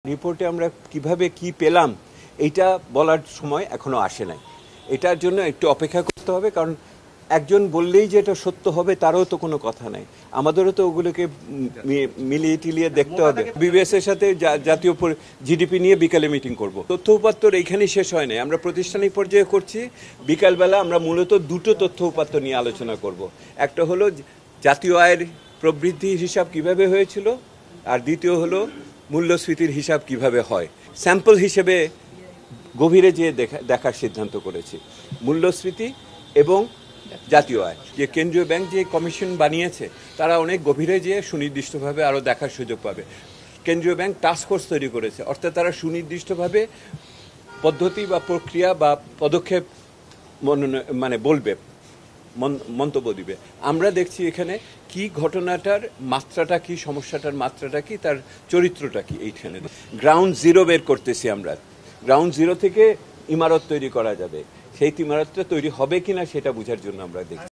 রিপোর্টে আমরা কিভাবে কি পেলাম এইটা বলার সময় এখনো আসে নাই। এটার জন্য একটু অপেক্ষা করতে হবে, কারণ একজন বললেই যে এটা সত্য হবে তারও তো কোনো কথা নাই। আমাদেরও তো ওগুলোকে মিলিয়ে টিলিয়ে দেখতে হবে। বিবিএস এর সাথে জাতীয় জিডিপি নিয়ে বিকালে মিটিং করব। তথ্য উপাত্তর এইখানেই শেষ হয় নাই, আমরা প্রাতিষ্ঠানিক পর্যায়ে করছি। বিকালবেলা আমরা মূলত দুটো তথ্য উপাত্ত নিয়ে আলোচনা করব। একটা হলো জাতীয় আয়ের প্রবৃদ্ধি হিসাব কিভাবে হয়েছিল, আর দ্বিতীয় হলো মূল্যস্ফীতির হিসাব কিভাবে হয়। স্যাম্পল হিসেবে গভীরে যেয়ে দেখার সিদ্ধান্ত করেছি মূল্যস্ফীতি এবং জাতীয় আয়। যে কেন্দ্রীয় ব্যাংক যে কমিশন বানিয়েছে তারা অনেক গভীরে যেয়ে সুনির্দিষ্টভাবে আরও দেখার সুযোগ পাবে। কেন্দ্রীয় ব্যাংক টাস্ক ফোর্স তৈরি করেছে, অর্থাৎ তারা সুনির্দিষ্টভাবে পদ্ধতি বা প্রক্রিয়া বা পদক্ষেপ বলবে, মন্তব্য দিবে। আমরা দেখছি এখানে কি ঘটনাটার মাত্রাটা কি, সমস্যাটার মাত্রাটা কি, তার চরিত্রটা কি। এইখানে গ্রাউন্ড জিরো বের করতেছি আমরা। গ্রাউন্ড জিরো থেকে ইমারত তৈরি করা যাবে, সেই ইমারতটা তৈরি হবে কিনা সেটা বোঝার জন্য আমরা দেখছি।